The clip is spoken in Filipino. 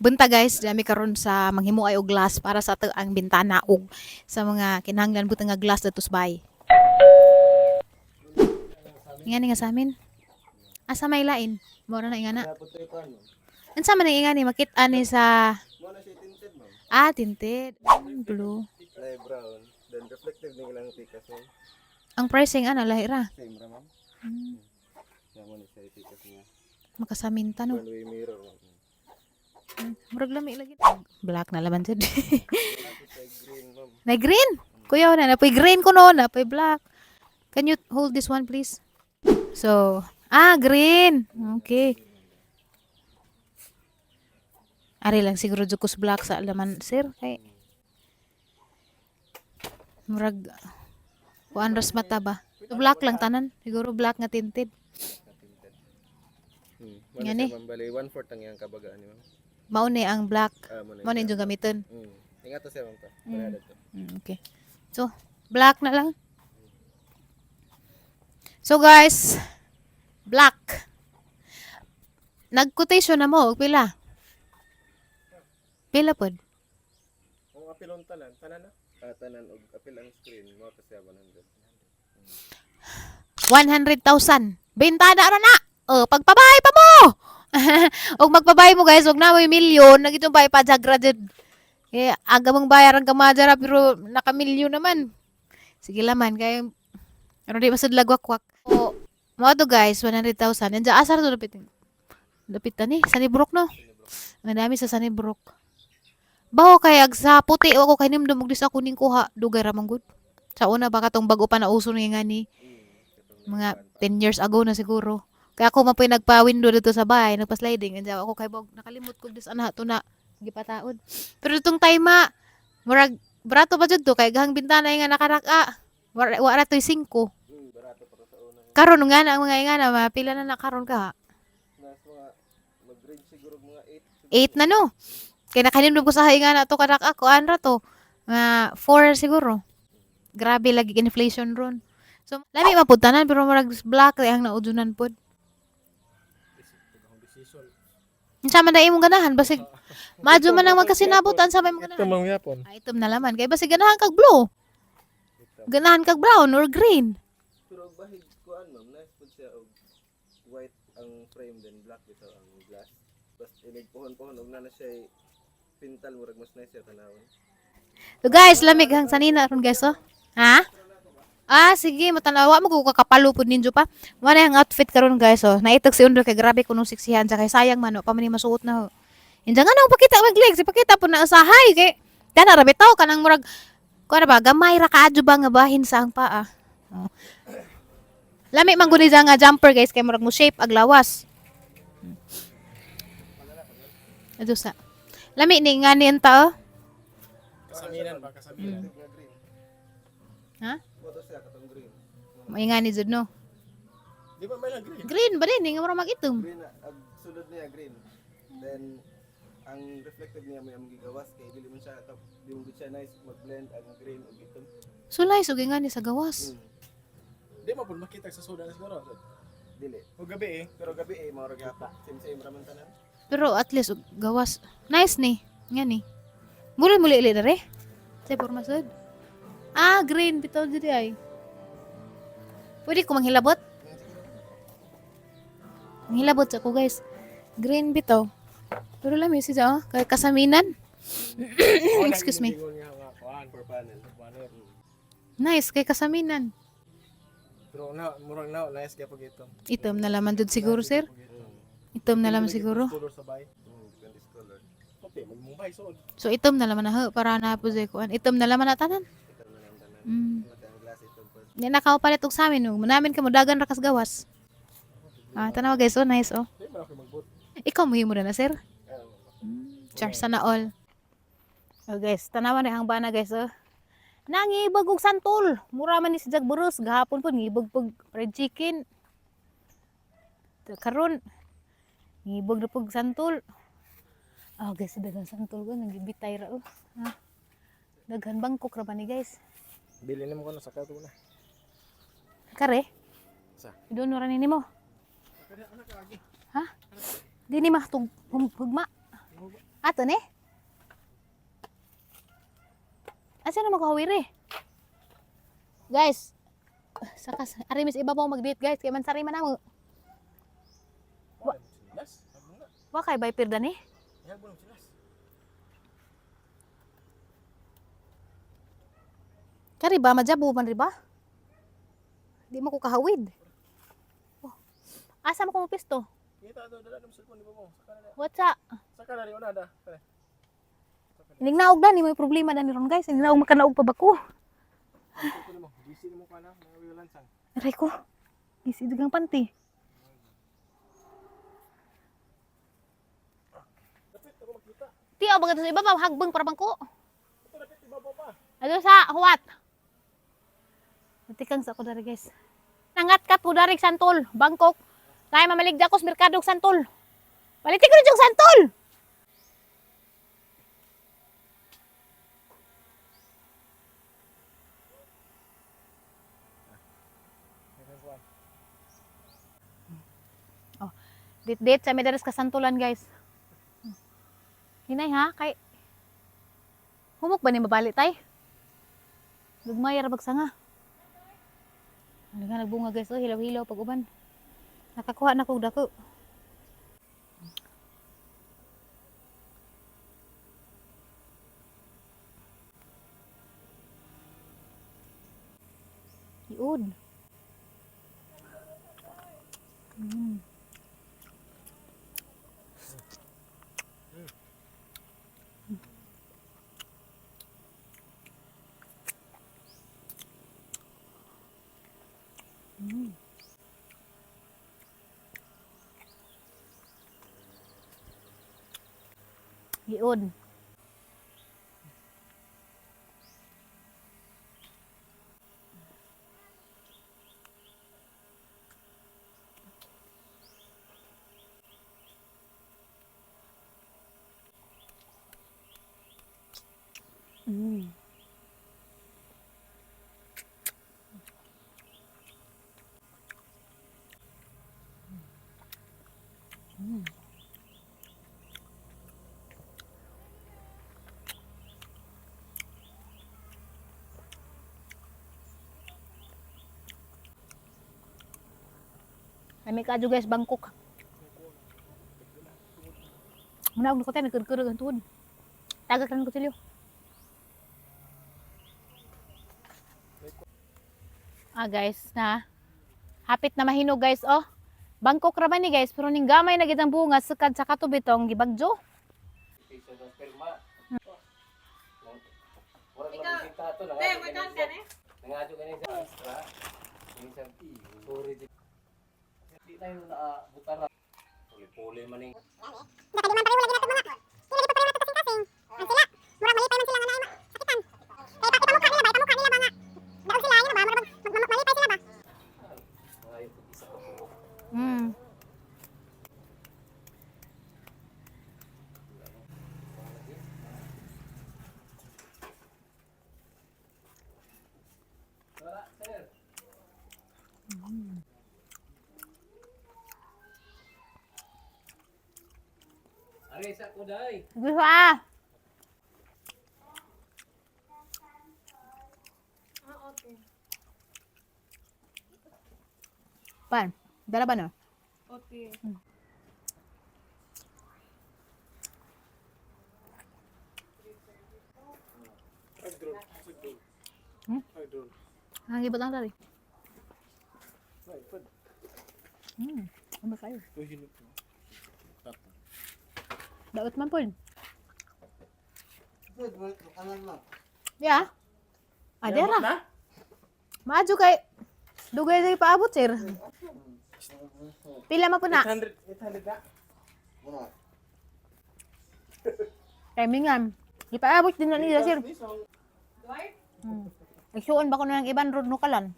Bunta guys, dami karon sa manghimo ay og glass para sa ang bintana og sa mga kinahanglan butang nga glass datos bay. Ingani nga sa amin. Asa may lain? Mora na ingana. Unsa man ingani makit-an ni sa tinted. Blue. Ay brown. Then reflective din ilang tikas mo. Ang pricing ana lahi ra. Same ra ma'am. Yaman ni sa tikas niya. Makasaminta no. One way mirror ma'am. Murag lami lagi. Black na laman jud. Green ma'am. Na green. Kuya na napoy green ko no, napoy black. Can you hold this one please? So, green. Okay. Ari lang siguro jukos black sa laman sir kay murag kuan ras mata ba. So, black lang tanan. Siguro black nga tinted. Wala Ngani? siya ma'am bali 1/4 ang iyang kabagaan ni ma'am. Mao ni ang black. Mo Mao ni yung gamiton. Ingat to siya ma'am to. Parada to. Okay. So, black na lang. So guys, black. Nag-quotation na mo, og pila? Pila pod? Kung apilon tanan na. Tanan og apil ang screen mo to siya 100. 100,000. Bentada ra na. Pagpabahay pa mo. Og magpabahay mo guys, og na may milyon, nagitong bay pa jagra jud. Aga mong bayaran ka madara pero naka-milyon naman. Sige laman kay ano di masud lagwak-wak. O mo to guys, 100,000. Nandiya asar to dapit. Dapit tani, Sanibrook no. Ang dami sa Sanibrook. Bawo kay ag sa puti ako kay nimdum og dis ako ning kuha dugay ra man gud. Sa una baka tong bago pa na uso ni ngani. Mga 10 years ago na siguro. Kaya ako mapoy nagpa-window dito sa bahay, nagpa-sliding. Andiyan ako kay bog nakalimot ko dis ana to na gipataod. Pero itong time murag barato ba jud to kay gahang bintana nga nakaraka. Wala to'y 5. Barato para sa una. Karon nga na ang mga ingana mapila na nakaron ka. Nas mga mag-range siguro mga 8 na no. Kaya nakalimdum ko sa hinga na to kanak ako anra to. 4 siguro. Grabe lagi inflation ron. So lami mapudtanan pero murag black ay ang naudunan pod. Unsa man dai imong ganahan basig madyo man ang magkasinabutan sa may mga ito ganahan. mang yapon. Item na laman kay basig ganahan kag blue. Ganahan kag brown or green. Pero bahig kuan ma'am, nice pud siya og white ang frame then black bitaw ang glass. Bas inig pohon-pohon og na siya pintal murag mas nice siya tanawon. So guys, lamig hang sanina ron guys oh. Ha? Sige, matanawa mo ko kakapalo pud ninyo pa. Mo na ang outfit karon guys oh. Naitog si Undo kay grabe kuno siksihan sa kay sayang man pa man ni masuot na ho. Inja nga nang pakita mag-legs, ipakita po na usahay kay dana ra bitaw kanang murag kuan ba gamay ra kaadyo ba nga bahin sa ang paa. Oh. Lami man guni nga jumper guys kay murag mo shape ag lawas. Ado sa. Lami ni nga ni enta oh. Kasaminan ba kasaminan nga green. Ha? Moto siya katong green. Maingani jud no. Di ba may lang green? Green ba din nga mura mag-itom. Green ag sulod niya green. Then ang reflective niya may among gigawas kay dili man siya di mo gid siya nice mag-blend ang green ug itom. Sulay so nga ni sa gawas. Di mo pud makita sa soda na siguro. Dili. O gabi Pero gabi mao ra gyapon. Same raman tanan. Pero at least gawas. Nice ni. Nga ni. Muli na re. Sa pormasod. Green bitaw diri ay. Pwede ko manghilabot? Manghilabot sa ko guys. Green bitaw. Pero lami siya kay kasaminan. Excuse me. For panel. Nice kay kasaminan. Pero na murang na nice gyapon ito. Itom na laman dud siguro sir. Itom na laman siguro. Color sa bay. Depende sa color. Okay, magmumbay so. So itom na laman na ho para na po sa kuan. Itom na laman na tanan. Ito na lang tanan. Mm. Mata ang glass ito po. Di nakapalit og sa amin mo. Namin ka mo dagan ra kas gawas. Tanaw guys, oh nice oh. Di man ako magbot. Ikaw mo himo na sir. Char sana all. Oh guys, tanawan na ang bana guys oh. Nangibag og santol. Mura man ni si Jagburus gahapon pud ngibag pug fried chicken. Karon ngibag na pug santol. Guys, dagang santol ko nagibitay ra oh. Daghan bangkok ra ba ni guys. Bili nimo ko na sa kato na. Kare? Sa. Doon ra nini mo. Kada anak agi. Ha? Di ni mahtug hugma. Ato ni? Asa na magkahawiri? Guys, sakas, arimis iba po mag-date guys, kaya man sari man ako. Wala mo silas. Habang nga. Wa kay bay pirda ni? Yan mo silas. Kari ba, madjabo man riba? Di mo ko kahawid. Oh. Asa mo ko pisto? Kita to dala ng cellphone di ba mo? Saka na. What's up? Saka na una da. Pare. Inignaog na ni may problema na ni ron guys. Inignaog makanaog pa ba ko? Ito mo. GC mo ka na. May wilansang. Aray ko. Isidugang panty. Dapat ako makita. Ti o bagat sa iba pa hagbang para bangko. Ito dapat ibabaw pa. Ano sa huwat? Matikang sa ako dari guys. Nangat kat ko dari Santol, Bangkok. Kaya mamaligda ko sa merkado Santol. Balitik ko rin yung Santol. Dit-dit sa medaras kasantulan guys. Hinay ha, kay humok ba ni mabali tay? Lugmay ra bagsa nga. Ano nga nagbunga guys, oh, hilaw-hilaw pag uban. Nakakuha na kog dako. Iud. Iud. Kami kadyo guys, Bangkok. Muna ako tayo, nagkurkurug ang tuhod. Tagak lang ko silyo. Guys, na hapit na mahinog guys, oh. Bangkok raman ni guys, pero ning gamay na gid ang bunga sukad sa katubitong gibagjo. Nangadyo ka na sa extra. Minsan, sorry. Di tayo na butara. Puli-puli man eh. Aris ako day. Gusto ah. Pan, dala ba no? Okay. Ay drone. Ang ibot lang tadi. Ay pud. Ano kayo? Uy hinot mo. Tata. Daot man pud. Good, kanan lang. Ya. Adera. Na? Maadyo kay dugay day paabot sir. Pila man po na? 800 na. Timingan. Ipaabot din na nila sir. Dwight? Nagsuon ba ko na ng iban road nukalan?